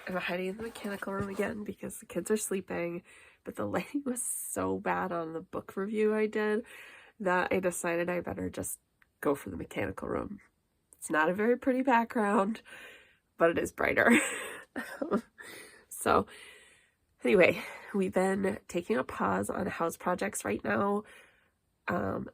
I'm hiding in the mechanical room again because the kids are sleeping, but the lighting was so bad on the book review I did that I decided I better just go for the mechanical room. It's not a very pretty background, but it is brighter. So anyway, we've been taking a pause on house projects right now,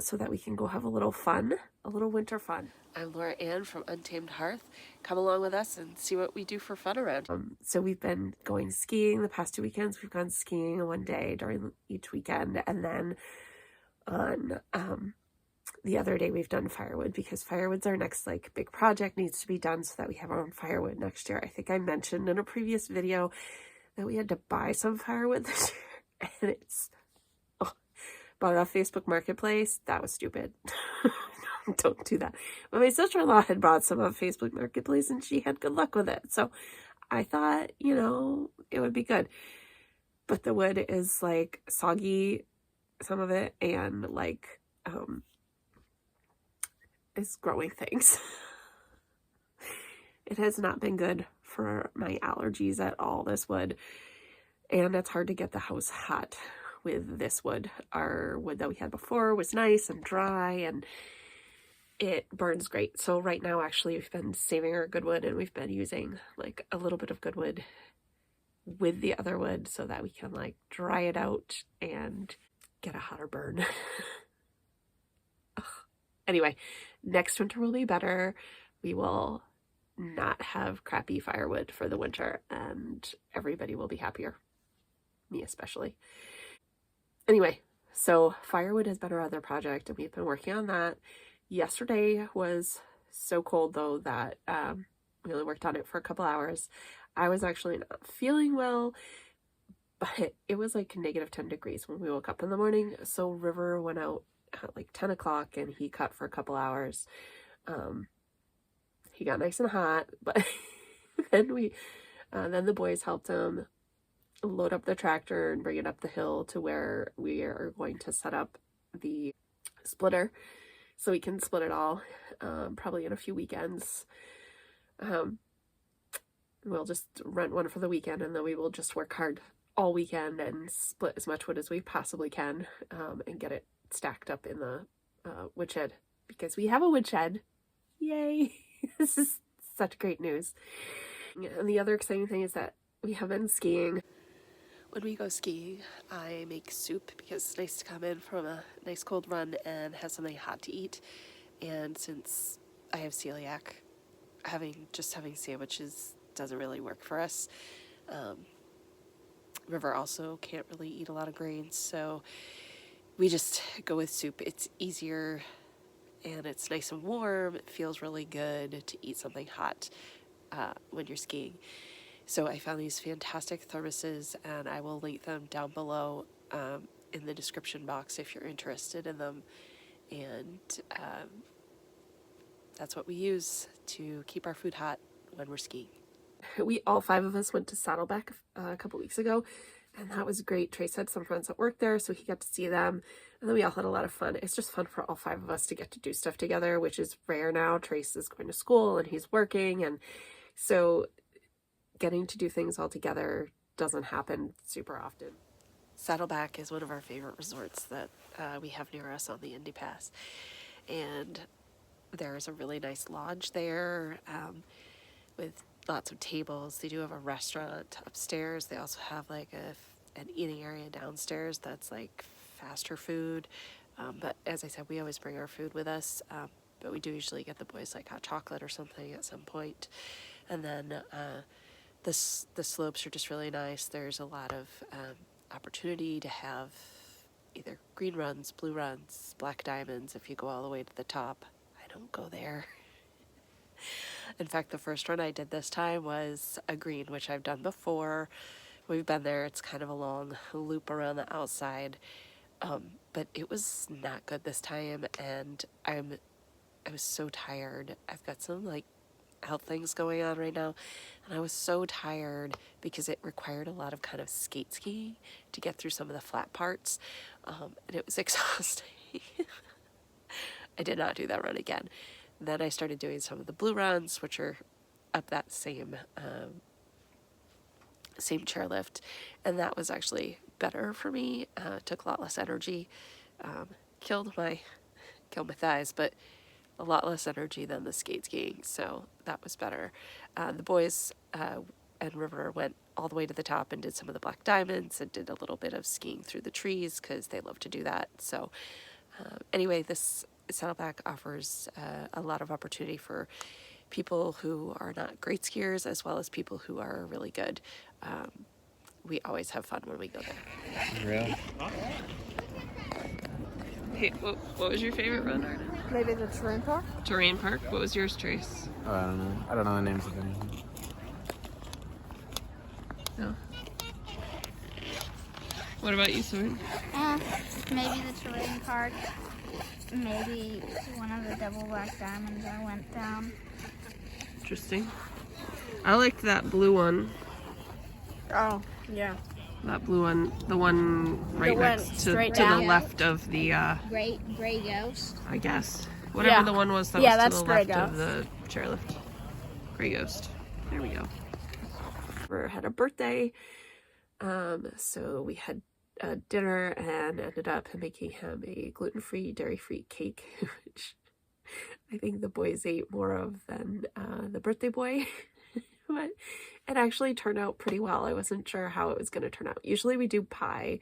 so that we can go have a little fun, a little winter fun. I'm Laura Ann from Untamed Hearth. Come along with us and see what we do for fun around. So we've been going skiing the past 2 weekends. We've gone skiing one day during each weekend, and then on the other day we've done firewood, because firewood's our next like big project, needs to be done so that we have our own firewood next year. I think I mentioned in a previous video that we had to buy some firewood this year, and it's bought it off Facebook Marketplace. That was stupid. Don't do that. But my sister-in-law had bought some off Facebook Marketplace and she had good luck with it. So I thought, you know, it would be good. But the wood is like soggy, some of it, and like is growing things. It has not been good for my allergies at all, this wood. And it's hard to get the house hot with this wood. Our wood that we had before was nice and dry and it burns great. So right now, actually, we've been saving our good wood and we've been using like a little bit of good wood with the other wood so that we can like dry it out and get a hotter burn. Anyway, next winter will be better. We will not have crappy firewood for the winter and everybody will be happier. Me especially. Anyway, so firewood has been our other project and we've been working on that. Yesterday was so cold though that we only worked on it for a couple hours. I was actually not feeling well, but it was like -10 degrees when we woke up in the morning. So River went out at like 10 o'clock and he cut for a couple hours. He got nice and hot, but then the boys helped him load up the tractor and bring it up the hill to where we are going to set up the splitter so we can split it all, probably in a few weekends. We'll just rent one for the weekend and then we will just work hard all weekend and split as much wood as we possibly can, and get it stacked up in the woodshed, because we have a woodshed. Yay! This is such great news. And the other exciting thing is that we have been skiing. When we go skiing, I make soup because it's nice to come in from a nice cold run and have something hot to eat. And since I have celiac, having sandwiches doesn't really work for us. River also can't really eat a lot of grains, so we just go with soup. It's easier and it's nice and warm. It feels really good to eat something hot when you're skiing. So I found these fantastic thermoses and I will link them down below in the description box if you're interested in them. And that's what we use to keep our food hot when we're skiing. All 5 of us went to Saddleback a couple weeks ago, and that was great. Trace had some friends that worked there, so he got to see them, and then we all had a lot of fun. It's just fun for all 5 of us to get to do stuff together, which is rare now. Trace is going to school and he's working, and so getting to do things all together doesn't happen super often. Saddleback is one of our favorite resorts that we have near us on the Indy Pass, and there's a really nice lodge there with lots of tables. They do have a restaurant upstairs. They also have like an eating area downstairs that's like faster food. But as I said, we always bring our food with us. But we do usually get the boys like hot chocolate or something at some point. And then the slopes are just really nice. There's a lot of opportunity to have either green runs, blue runs, black diamonds if you go all the way to the top. I don't go there. In fact, the first run I did this time was a green, which I've done before. We've been there. It's kind of a long loop around the outside, but it was not good this time, and I was so tired. I've got some like health things going on right now, and I was so tired because it required a lot of kind of skate skiing to get through some of the flat parts, and it was exhausting. I did not do that run again. Then I started doing some of the blue runs, which are up that same same chairlift, and that was actually better for me. Took a lot less energy, killed my thighs, but a lot less energy than the skiing, so that was better. The boys and River went all the way to the top and did some of the black diamonds and did a little bit of skiing through the trees because they love to do that. So anyway, this Saddleback offers a lot of opportunity for people who are not great skiers as well as people who are really good. We always have fun when we go there. Really? Hey, what was your favorite run, Arden? Maybe the terrain park? Terrain park? What was yours, Trace? Oh, I don't know. I don't know the names of anything. No. What about you, Soren? Maybe the terrain park. Maybe one of the double black diamonds I went down. Interesting. I liked that blue one. Oh, yeah. That blue one, the one right next to the down. left of the, Gray Ghost. I guess. Whatever the one was that was that's to the Grey left of Ghost. the chairlift. Grey Ghost. There we go. We had a birthday, so we had dinner and ended up making him a gluten-free, dairy-free cake, which I think the boys ate more of than the birthday boy. But it actually turned out pretty well. I wasn't sure how it was going to turn out. Usually we do pie,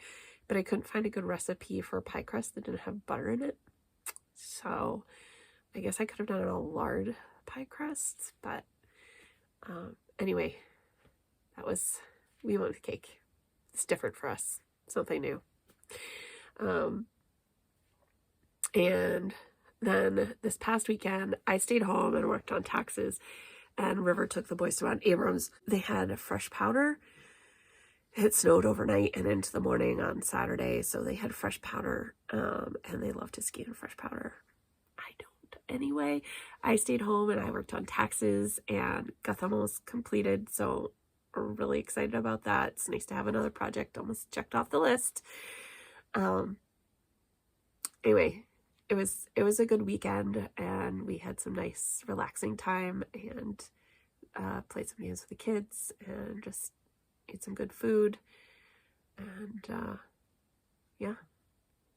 but I couldn't find a good recipe for pie crust that didn't have butter in it. So I guess I could have done it on lard pie crust, but anyway, we went with cake. It's different for us. Something new. And then this past weekend, I stayed home and worked on taxes, and River took the boys around Abrams. They had a fresh powder. It snowed overnight and into the morning on Saturday, so they had fresh powder, and they love to ski in fresh powder. I don't. Anyway, I stayed home and I worked on taxes and got them almost completed, so we're really excited about that. It's nice to have another project almost checked off the list. Anyway, it was a good weekend, and we had some nice relaxing time and played some games with the kids and just ate some good food. And yeah,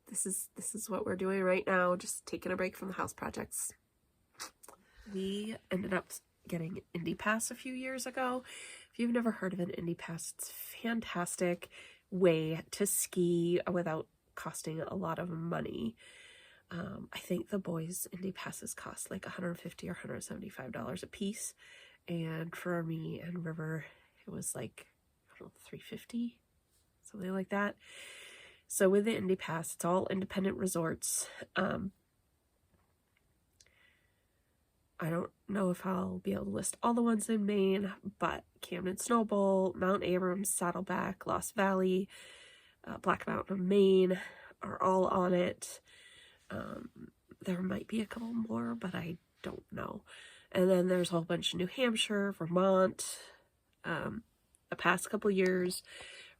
this is what we're doing right now, just taking a break from the house projects. We ended up getting Indy Pass a few years ago. If you've never heard of an Indy Pass, it's a fantastic way to ski without costing a lot of money. I think the boys' Indy Passes cost like $150 or $175 a piece, and for me and River it was like, I don't know, $350, something like that. So with the Indy Pass, it's all independent resorts. I don't know if I'll be able to list all the ones in Maine, but Camden Snowball, Mount Abram, Saddleback, Lost Valley, Black Mountain, Maine are all on it. There might be a couple more, but I don't know. And then there's a whole bunch of New Hampshire, Vermont. The past couple years,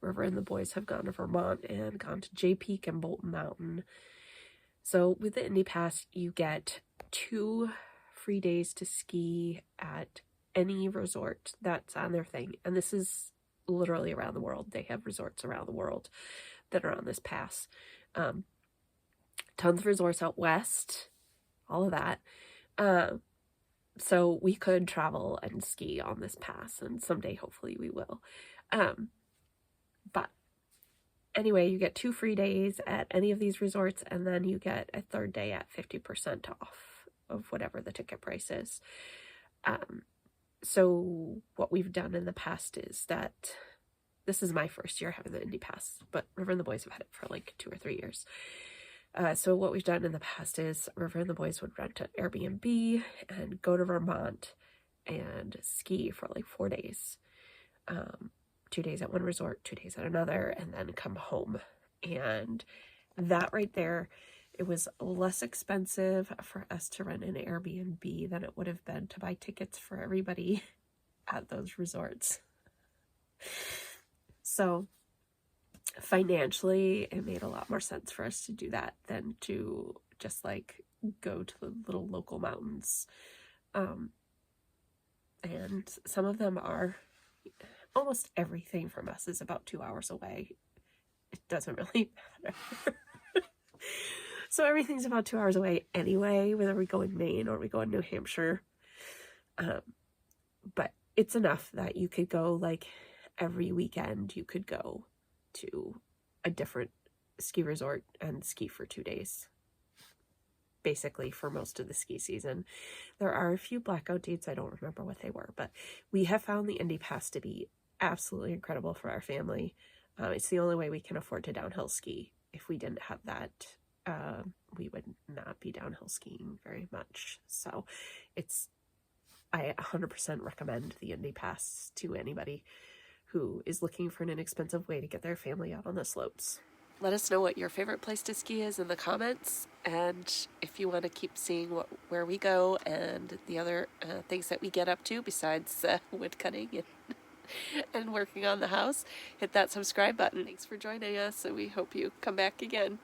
River and the boys have gone to Vermont and gone to Jay Peak and Bolton Mountain. So with the Indy Pass, you get 2 free days to ski at any resort that's on their thing. And this is literally around the world. They have resorts around the world that are on this pass. Tons of resorts out west, all of that. So we could travel and ski on this pass, and someday hopefully we will. But anyway, you get 2 free days at any of these resorts, and then you get a 3rd day at 50% off of whatever the ticket price is. So what we've done in the past is that this is my first year having the Indy Pass, but River and the boys have had it for like 2 or 3 years. So what we've done in the past is River and the boys would rent an Airbnb and go to Vermont and ski for like 4 days. 2 days at one resort, 2 days at another, and then come home. And that right there, it was less expensive for us to rent an Airbnb than it would have been to buy tickets for everybody at those resorts. So financially, it made a lot more sense for us to do that than to just like go to the little local mountains. And some of them are almost everything from us is about 2 hours away. It doesn't really matter. So everything's about 2 hours away anyway, whether we go in Maine or we go in New Hampshire. But it's enough that you could go like every weekend. You could go to a different ski resort and ski for 2 days. Basically for most of the ski season. There are a few blackout dates. I don't remember what they were, but we have found the Indy Pass to be absolutely incredible for our family. It's the only way we can afford to downhill ski. If we didn't have that, we would not be downhill skiing very much. So I 100% recommend the Indy Pass to anybody who is looking for an inexpensive way to get their family out on the slopes. Let us know what your favorite place to ski is in the comments, and if you want to keep seeing where we go and the other things that we get up to besides woodcutting and working on the house, hit that subscribe button. Thanks for joining us, and we hope you come back again.